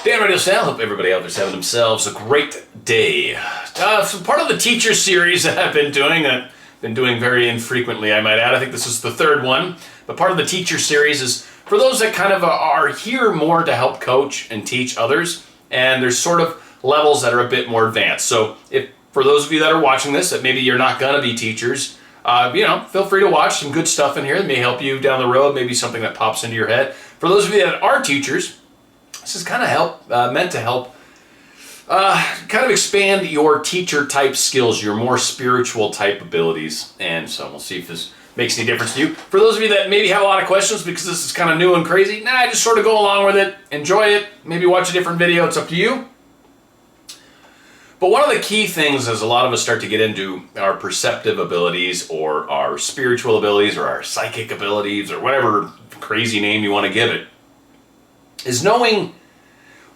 Dan RadioStyle, hope everybody out there's having themselves a great day. So part of the teacher series that I've been doing very infrequently, I might add. I think this is the third one. But part of the teacher series is for those that kind of are here more to help coach and teach others. And there's sort of levels that are a bit more advanced. So if for those of you that are watching this, that maybe you're not going to be teachers, feel free to watch some good stuff in here that may help you down the road, maybe something that pops into your head. For those of you that are teachers, this is kind of meant to help kind of expand your teacher type skills, your more spiritual type abilities. And so we'll see if this makes any difference to you. For those of you that maybe have a lot of questions because this is kind of new and crazy, just sort of go along with it, enjoy it, maybe watch a different video, it's up to you. But one of the key things as a lot of us start to get into our perceptive abilities or our spiritual abilities or our psychic abilities or whatever crazy name you want to give it, is knowing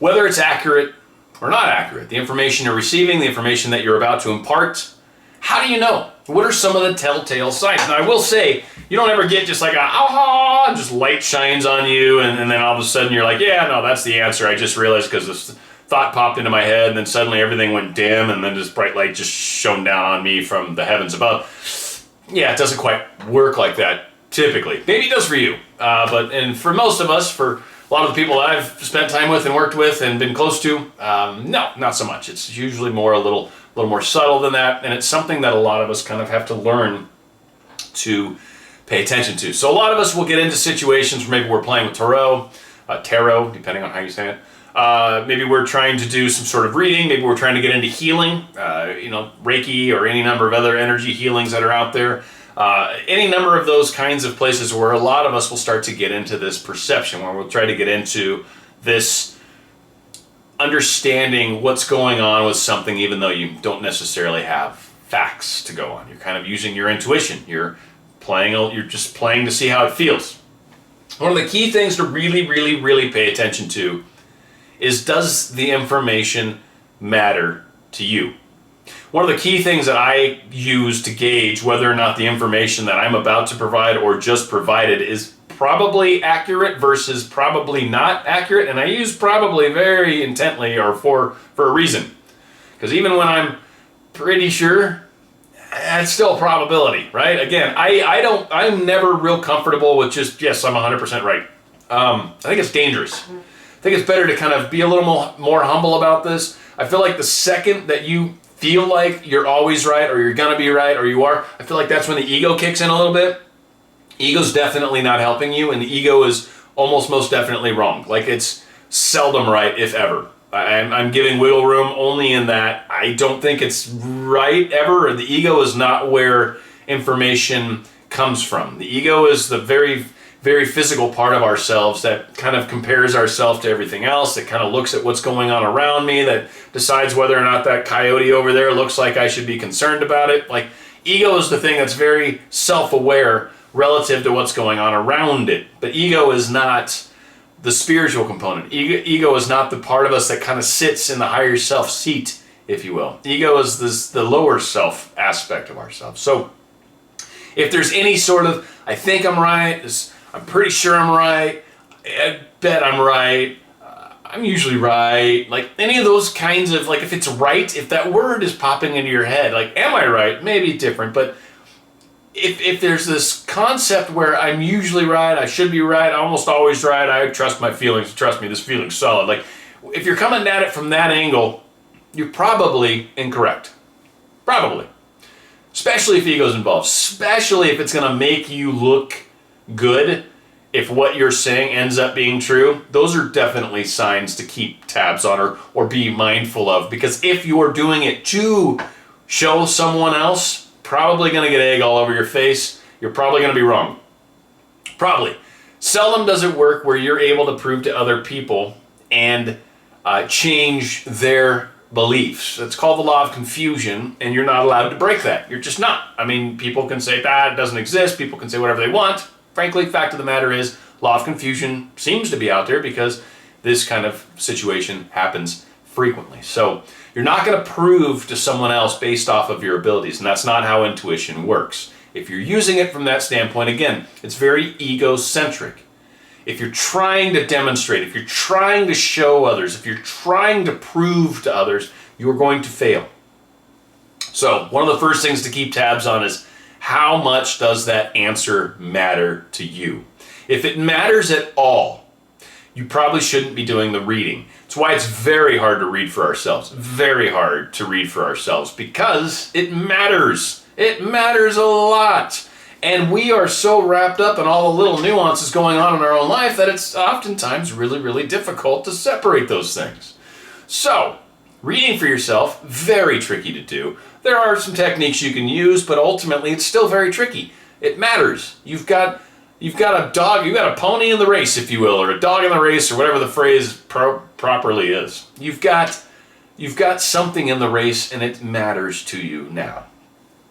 whether it's accurate or not accurate. The information you're receiving, the information that you're about to impart. How do you know? What are some of the telltale signs? Now I will say, you don't ever get just like and just light shines on you and then all of a sudden you're like, yeah, no, that's the answer. I just realized because this thought popped into my head and then suddenly everything went dim and then this bright light just shone down on me from the heavens above. Yeah, it doesn't quite work like that typically. Maybe it does for you. And for most of us, for a lot of the people that I've spent time with and worked with and been close to, no, not so much. It's usually more a little more subtle than that, and it's something that a lot of us kind of have to learn to pay attention to. So a lot of us will get into situations where maybe we're playing with tarot, depending on how you say it. Maybe we're trying to do some sort of reading. Maybe we're trying to get into healing, Reiki or any number of other energy healings that are out there. Any number of those kinds of places where a lot of us will start to get into this perception, where we'll try to get into this understanding what's going on with something even though you don't necessarily have facts to go on. You're kind of using your intuition. You're just playing to see how it feels. One of the key things to really, really, really pay attention to is, does the information matter to you? One of the key things that I use to gauge whether or not the information that I'm about to provide or just provided is probably accurate versus probably not accurate, and I use probably very intently or for a reason. Because even when I'm pretty sure, it's still a probability, right? Again, I'm never real comfortable with just, yes, I'm 100% right. I think it's dangerous. I think it's better to kind of be a little more humble about this. I feel like the second that you feel like you're always right or you're gonna be right or you are, I feel like that's when the ego kicks in a little bit. Ego's definitely not helping you, and the ego is almost most definitely wrong. Like, it's seldom right, if ever. I'm giving wiggle room only in that I don't think it's right ever, or the ego is not where information comes from. The ego is the very, very physical part of ourselves that kind of compares ourselves to everything else, that kind of looks at what's going on around me, that decides whether or not that coyote over there looks like I should be concerned about it. Like, ego is the thing that's very self-aware relative to what's going on around it. But ego is not the spiritual component. Ego is not the part of us that kind of sits in the higher self seat, if you will. Ego is the lower self aspect of ourselves. So if there's any sort of, I think I'm right, I'm pretty sure I'm right, I bet I'm right, I'm usually right, like any of those kinds of, like if it's right, if that word is popping into your head, like am I right? Maybe different, but if there's this concept where I'm usually right, I should be right, almost always right, I trust my feelings, trust me, this feeling's solid. Like, if you're coming at it from that angle, you're probably incorrect. Probably. Especially if ego's involved. Especially if it's going to make you look good. If what you're saying ends up being true, those are definitely signs to keep tabs on or be mindful of. Because if you're doing it to show someone else, probably going to get egg all over your face. You're probably going to be wrong. Probably. Seldom does it work where you're able to prove to other people and change their beliefs. It's called the law of confusion, and you're not allowed to break that. You're just not. I mean, people can say that it doesn't exist. People can say whatever they want. Frankly, fact of the matter is, law of confusion seems to be out there because this kind of situation happens frequently. So you're not going to prove to someone else based off of your abilities, and that's not how intuition works. If you're using it from that standpoint, again, it's very egocentric. if you're trying to demonstrate, if you're trying to show others, if you're trying to prove to others, you're going to fail. So one of the first things to keep tabs on is how much does that answer matter to you? If it matters at all, you probably shouldn't be doing the reading. It's why it's very hard to read for ourselves. Very hard to read for ourselves because it matters. It matters a lot. And we are so wrapped up in all the little nuances going on in our own life that it's oftentimes really, really difficult to separate those things. So, reading for yourself, very tricky to do. There are some techniques you can use, but ultimately it's still very tricky. It matters. You've got a dog, you've got a pony in the race, if you will, or a dog in the race, or whatever the phrase properly is. You've got something in the race, and it matters to you now.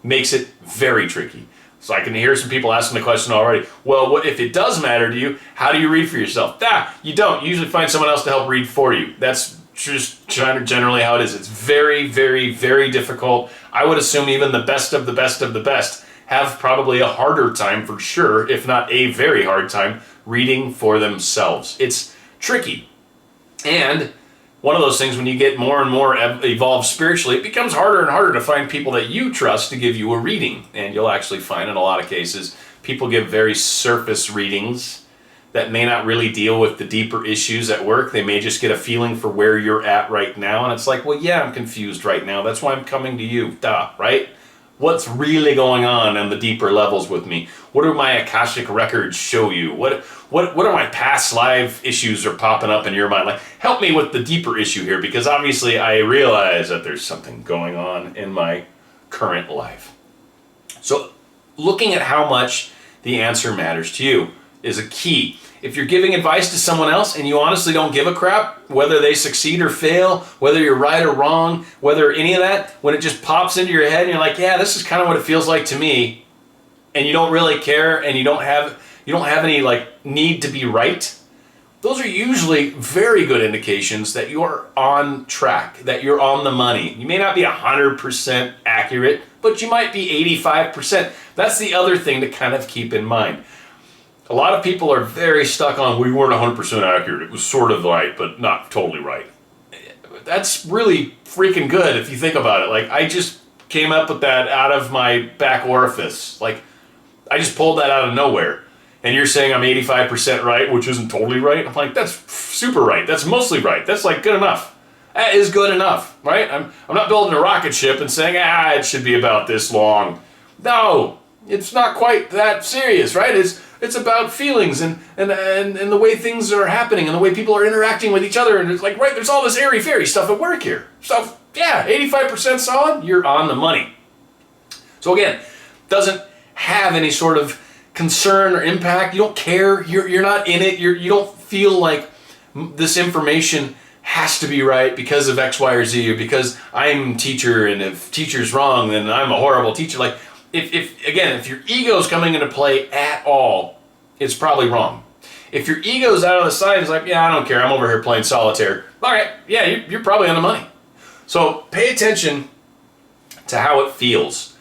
Makes it very tricky. So I can hear some people asking the question already, well, what if it does matter to you, how do you read for yourself? You don't. You usually find someone else to help read for you. That's just generally how it is. It's very, very, very difficult. I would assume even the best of the best of the best have probably a harder time for sure, if not a very hard time, reading for themselves. It's tricky. And one of those things, when you get more and more evolved spiritually, it becomes harder and harder to find people that you trust to give you a reading. And you'll actually find in a lot of cases, people give very surface readings that may not really deal with the deeper issues at work. They may just get a feeling for where you're at right now. And it's like, well, yeah, I'm confused right now. That's why I'm coming to you, right? What's really going on the deeper levels with me? What do my Akashic records show you? What are my past life issues are popping up in your mind? Like, help me with the deeper issue here, because obviously I realize that there's something going on in my current life. So looking at how much the answer matters to you is a key. If you're giving advice to someone else and you honestly don't give a crap whether they succeed or fail, whether you're right or wrong, whether any of that, when it just pops into your head and you're like, yeah, this is kind of what it feels like to me, and you don't really care and you don't have any like need to be right, those are usually very good indications that you're on track, that you're on the money. You may not be 100% accurate, but you might be 85%. That's the other thing to kind of keep in mind. A lot of people are very stuck on, we weren't 100% accurate. It was sort of right, but not totally right. That's really freaking good if you think about it. Like, I just came up with that out of my back orifice. Like, I just pulled that out of nowhere. And you're saying I'm 85% right, which isn't totally right? I'm like, that's super right. That's mostly right. That's like good enough. That is good enough, right? I'm not building a rocket ship and saying, it should be about this long. No, it's not quite that serious, right? It's about feelings and the way things are happening and the way people are interacting with each other. And it's like, right, there's all this airy-fairy stuff at work here. So, yeah, 85% solid, you're on the money. So again, doesn't have any sort of concern or impact. You don't care. You're not in it. You don't feel like this information has to be right because of X, Y, or Z, or because I'm teacher, and if teacher's wrong, then I'm a horrible teacher. Like, if your ego's coming into play at all, it's probably wrong. If your ego's out on the side, it's like, yeah, I don't care, I'm over here playing solitaire. All right, yeah, you're probably on the money. So pay attention to how it feels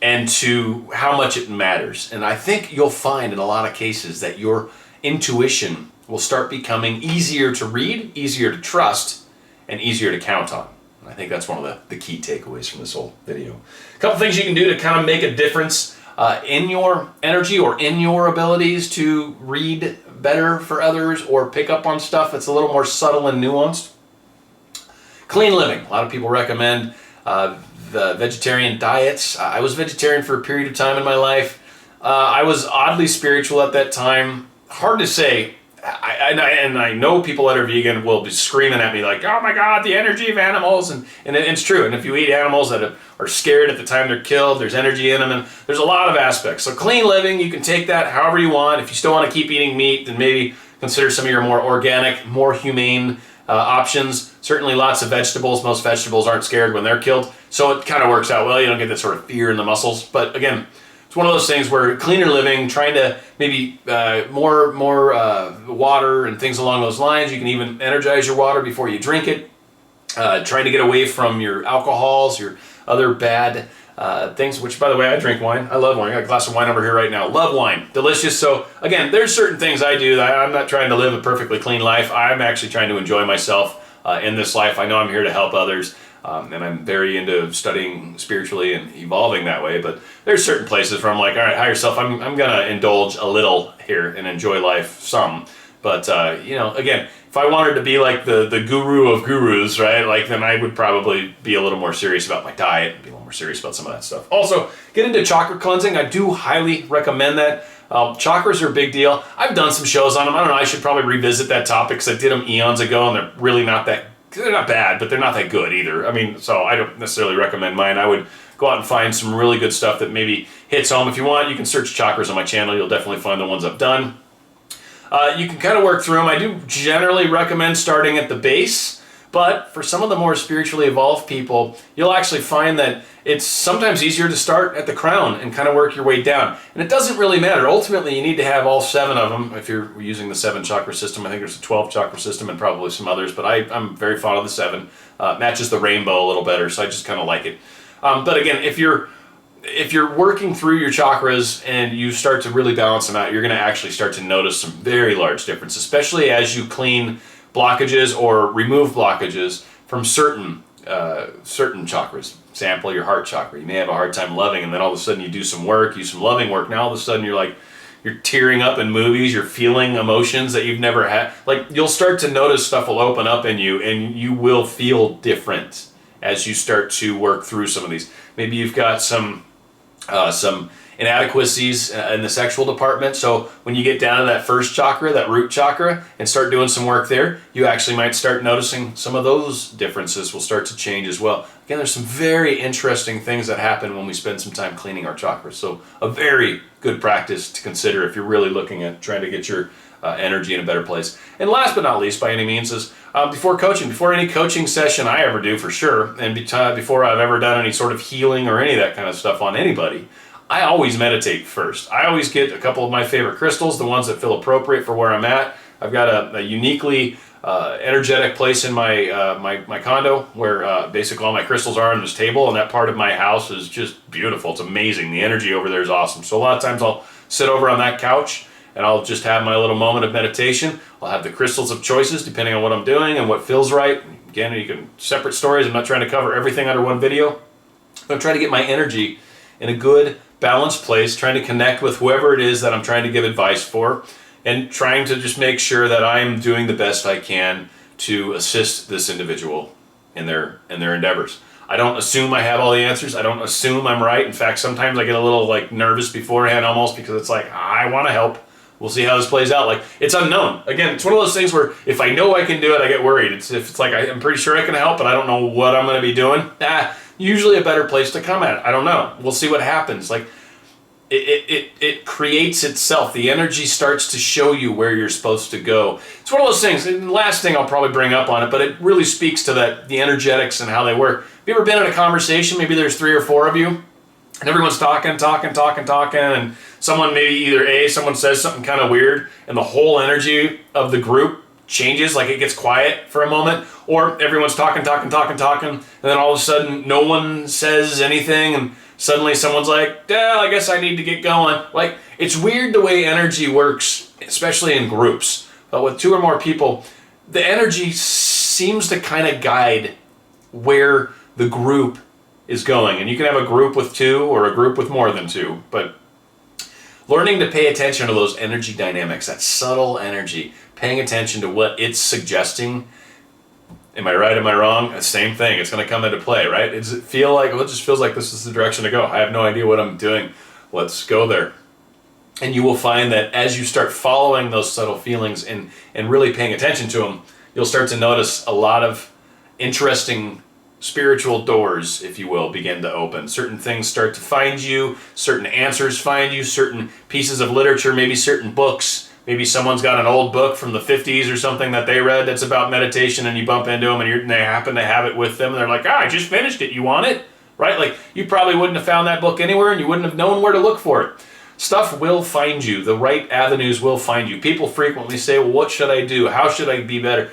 and to how much it matters. And I think you'll find in a lot of cases that your intuition will start becoming easier to read, easier to trust, and easier to count on. I think that's one of the key takeaways from this whole video. A couple things you can do to kind of make a difference in your energy or in your abilities to read better for others or pick up on stuff that's a little more subtle and nuanced. Clean living. A lot of people recommend the vegetarian diets. I was vegetarian for a period of time in my life. I was oddly spiritual at that time. Hard to say. I know people that are vegan will be screaming at me like, oh my God, the energy of animals. And it's true. And if you eat animals that are scared at the time they're killed, there's energy in them. And there's a lot of aspects. So clean living, you can take that however you want. If you still want to keep eating meat, then maybe consider some of your more organic, more humane options. Certainly lots of vegetables. Most vegetables aren't scared when they're killed. So it kind of works out well. You don't get that sort of fear in the muscles. But again, it's one of those things where cleaner living, trying to maybe more water and things along those lines. You can even energize your water before you drink it. Trying to get away from your alcohols, your other bad things, which, by the way, I drink wine. I love wine. I got a glass of wine over here right now. Love wine. Delicious. So, again, there's certain things I do that I'm not trying to live a perfectly clean life. I'm actually trying to enjoy myself in this life. I know I'm here to help others, and I'm very into studying spiritually and evolving that way. But there's certain places where I'm like, all right, higher self, I'm going to indulge a little here and enjoy life some. But, again, if I wanted to be like the guru of gurus, right, like then I would probably be a little more serious about my diet, be a little more serious about some of that stuff. Also, get into chakra cleansing. I do highly recommend that. Chakras are a big deal. I've done some shows on them. I don't know, I should probably revisit that topic because I did them eons ago and they're really not that, they're not bad, but they're not that good either. I mean, so I don't necessarily recommend mine. I would go out and find some really good stuff that maybe hits home. If you want, you can search chakras on my channel. You'll definitely find the ones I've done. You can kind of work through them. I do generally recommend starting at the base, but for some of the more spiritually evolved people, you'll actually find that it's sometimes easier to start at the crown and kind of work your way down. And it doesn't really matter. Ultimately, you need to have all 7 of them. If you're using the 7 chakra system, I think there's a 12 chakra system and probably some others, but I'm very fond of the 7. Matches the rainbow a little better, so I just kind of like it. But again, if you're working through your chakras and you start to really balance them out, you're going to actually start to notice some very large difference, especially as you clean blockages or remove blockages from certain chakras. Example, your heart chakra. You may have a hard time loving, and then all of a sudden you do some work, some loving work. Now all of a sudden you're tearing up in movies, you're feeling emotions that you've never had. Like, you'll start to notice stuff will open up in you, and you will feel different as you start to work through some of these. Maybe you've got some inadequacies in the sexual department. So when you get down to that first chakra, that root chakra, and start doing some work there, you actually might start noticing some of those differences will start to change as well. Again, there's some very interesting things that happen when we spend some time cleaning our chakras. So a very good practice to consider if you're really looking at trying to get your energy in a better place. And last but not least, by any means, is before any coaching session I ever do, for sure, and before I've ever done any sort of healing or any of that kind of stuff on anybody, I always meditate first. I always get a couple of my favorite crystals, the ones that feel appropriate for where I'm at. I've got a uniquely energetic place in my condo where basically all my crystals are on this table, and that part of my house is just beautiful. It's amazing. The energy over there is awesome. So a lot of times I'll sit over on that couch and I'll just have my little moment of meditation. I'll have the crystals of choices depending on what I'm doing and what feels right. Again, you can separate stories. I'm not trying to cover everything under one video. I'm trying to get my energy in a good, balanced place, trying to connect with whoever it is that I'm trying to give advice for, and trying to just make sure that I'm doing the best I can to assist this individual in their endeavors. I don't assume I have all the answers. I don't assume I'm right. In fact, sometimes I get a little nervous beforehand almost, because it's like, I want to help. We'll see how this plays out. Like, it's unknown. Again, it's one of those things where if I know I can do it, I get worried. If it's like I'm pretty sure I can help, but I don't know what I'm going to be doing, usually a better place to come at it. I don't know. We'll see what happens. Like, it creates itself. The energy starts to show you where you're supposed to go. It's one of those things, and the last thing I'll probably bring up on it, but it really speaks to the energetics and how they work. Have you ever been in a conversation, maybe there's 3 or 4 of you, and everyone's talking, and someone someone says something kind of weird, and the whole energy of the group changes, like it gets quiet for a moment, or everyone's talking, and then all of a sudden no one says anything, and suddenly someone's like, yeah, I guess I need to get going. Like, it's weird the way energy works, especially in groups. But with 2 or more people, the energy seems to kind of guide where the group is going. And you can have a group with 2 or a group with more than 2, but learning to pay attention to those energy dynamics, that subtle energy, paying attention to what it's suggesting. Am I right? Am I wrong? The same thing. It's going to come into play, right? Does it feel like, well, it just feels like this is the direction to go. I have no idea what I'm doing. Let's go there. And you will find that as you start following those subtle feelings and really paying attention to them, you'll start to notice a lot of interesting spiritual doors, if you will, begin to open. Certain things start to find you, certain answers find you, certain pieces of literature, maybe certain books. Maybe someone's got an old book from the 50s or something that they read that's about meditation, and you bump into them and they happen to have it with them, and they're like, I just finished it. You want it? Right? Like, you probably wouldn't have found that book anywhere, and you wouldn't have known where to look for it. Stuff will find you. The right avenues will find you. People frequently say, well, what should I do? How should I be better?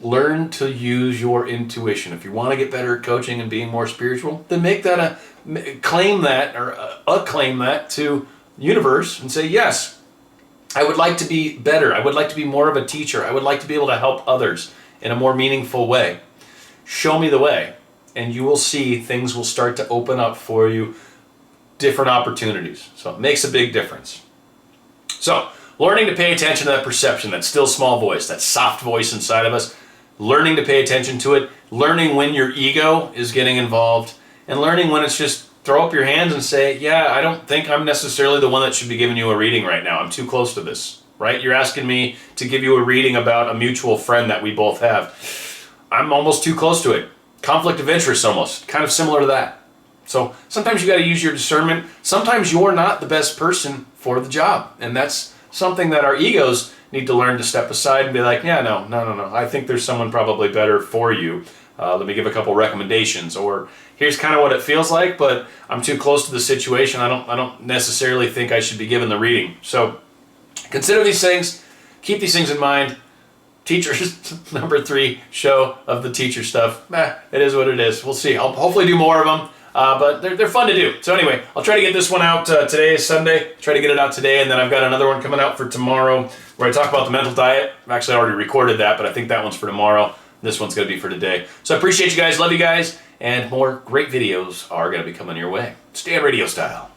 learn to use your intuition. If you want to get better at coaching and being more spiritual, then make that claim that or acclaim that to the universe and say, yes, I would like to be better. I would like to be more of a teacher. I would like to be able to help others in a more meaningful way. Show me the way, and you will see things will start to open up for you, different opportunities. So it makes a big difference. So learning to pay attention to that perception, that still small voice, that soft voice inside of us, learning to pay attention to it, learning when your ego is getting involved, and learning when it's just throw up your hands and say, yeah, I don't think I'm necessarily the one that should be giving you a reading right now. I'm too close to this, right? You're asking me to give you a reading about a mutual friend that we both have. I'm almost too close to it. Conflict of interest almost, kind of similar to that. So sometimes you got to use your discernment. Sometimes you're not the best person for the job. And that's something that our egos need to learn to step aside and be like, yeah, no. I think there's someone probably better for you. Let me give a couple recommendations, or here's kind of what it feels like, but I'm too close to the situation. I don't necessarily think I should be given the reading. So consider these things. Keep these things in mind. Teachers, number 3 show of the teacher stuff. It is what it is. We'll see. I'll hopefully do more of them. But they're fun to do. So anyway, I'll try to get this one out. Today is Sunday. Try to get it out today, and then I've got another one coming out for tomorrow where I talk about the mental diet. I've actually already recorded that, but I think that one's for tomorrow. This one's going to be for today. So I appreciate you guys. Love you guys. And more great videos are going to be coming your way. Stay on Radio Style.